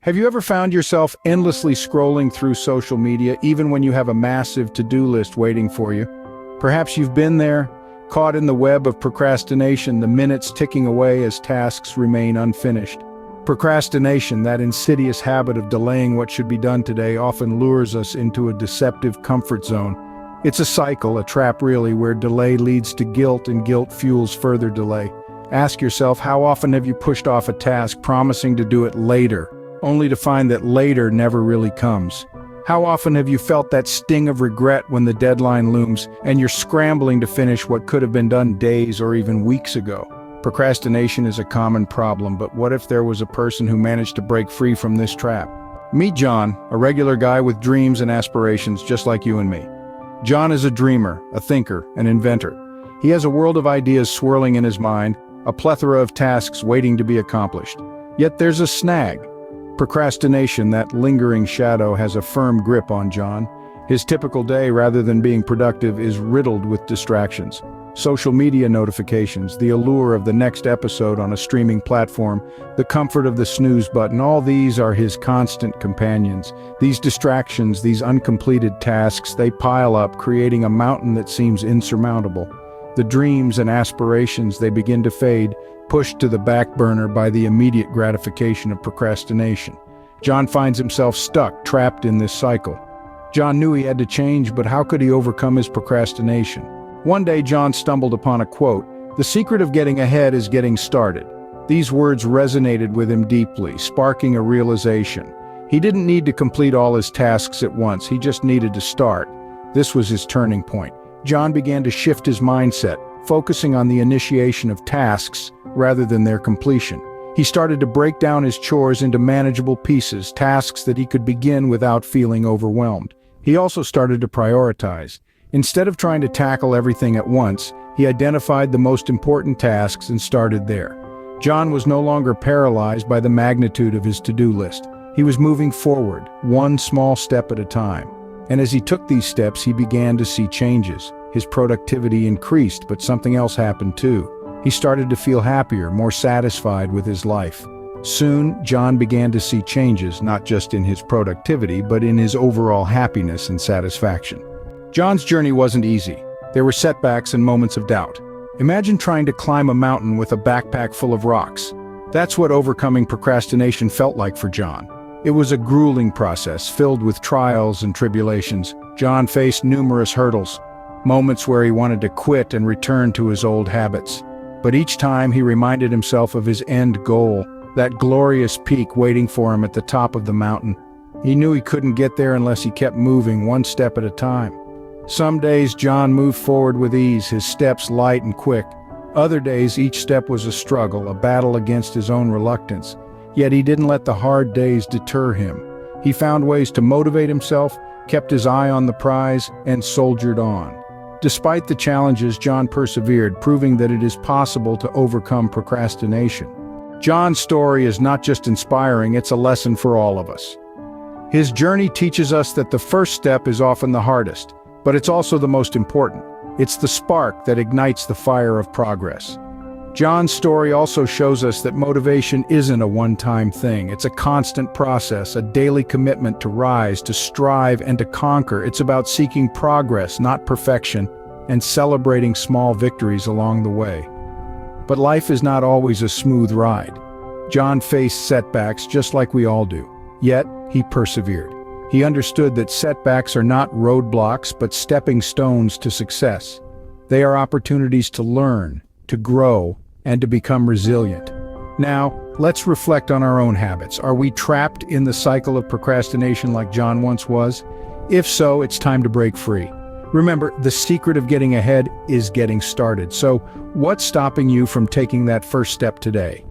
Have you ever found yourself endlessly scrolling through social media, even when you have a massive to-do list waiting for you? Perhaps you've been there, caught in the web of procrastination, the minutes ticking away as tasks remain unfinished. Procrastination, that insidious habit of delaying what should be done today, often lures us into a deceptive comfort zone. It's a cycle, a trap really, where delay leads to guilt and guilt fuels further delay. Ask yourself, how often have you pushed off a task promising to do it later, only to find that later never really comes? How often have you felt that sting of regret when the deadline looms and you're scrambling to finish what could have been done days or even weeks ago? Procrastination is a common problem, but what if there was a person who managed to break free from this trap? Meet John, a regular guy with dreams and aspirations just like you and me. John is a dreamer, a thinker, an inventor. He has a world of ideas swirling in his mind, a plethora of tasks waiting to be accomplished. Yet there's a snag. Procrastination, that lingering shadow, has a firm grip on John. His typical day, rather than being productive, is riddled with distractions. Social media notifications, the allure of the next episode on a streaming platform, the comfort of the snooze button, all these are his constant companions. These distractions, these uncompleted tasks, they pile up, creating a mountain that seems insurmountable. The dreams and aspirations, they begin to fade, pushed to the back burner by the immediate gratification of procrastination. John finds himself stuck, trapped in this cycle. John knew he had to change, but how could he overcome his procrastination? One day, John stumbled upon a quote, "The secret of getting ahead is getting started." These words resonated with him deeply, sparking a realization. He didn't need to complete all his tasks at once, he just needed to start. This was his turning point. John began to shift his mindset, focusing on the initiation of tasks rather than their completion. He started to break down his chores into manageable pieces, tasks that he could begin without feeling overwhelmed. He also started to prioritize. Instead of trying to tackle everything at once, he identified the most important tasks and started there. John was no longer paralyzed by the magnitude of his to-do list. He was moving forward, one small step at a time. And as he took these steps, he began to see changes. His productivity increased, but something else happened too. He started to feel happier, more satisfied with his life. Soon, John began to see changes, not just in his productivity, but in his overall happiness and satisfaction. John's journey wasn't easy. There were setbacks and moments of doubt. Imagine trying to climb a mountain with a backpack full of rocks. That's what overcoming procrastination felt like for John. It was a grueling process, filled with trials and tribulations. John faced numerous hurdles, moments where he wanted to quit and return to his old habits. But each time he reminded himself of his end goal, that glorious peak waiting for him at the top of the mountain. He knew he couldn't get there unless he kept moving one step at a time. Some days John moved forward with ease, his steps light and quick. Other days each step was a struggle, a battle against his own reluctance. Yet he didn't let the hard days deter him. He found ways to motivate himself, kept his eye on the prize, and soldiered on. Despite the challenges, John persevered, proving that it is possible to overcome procrastination. John's story is not just inspiring, it's a lesson for all of us. His journey teaches us that the first step is often the hardest, but it's also the most important. It's the spark that ignites the fire of progress. John's story also shows us that motivation isn't a one-time thing. It's a constant process, a daily commitment to rise, to strive, and to conquer. It's about seeking progress, not perfection, and celebrating small victories along the way. But life is not always a smooth ride. John faced setbacks just like we all do. Yet, he persevered. He understood that setbacks are not roadblocks, but stepping stones to success. They are opportunities to learn, to grow, and to become resilient. Now, let's reflect on our own habits. Are we trapped in the cycle of procrastination like John once was? If so, it's time to break free. Remember, the secret of getting ahead is getting started. So, what's stopping you from taking that first step today?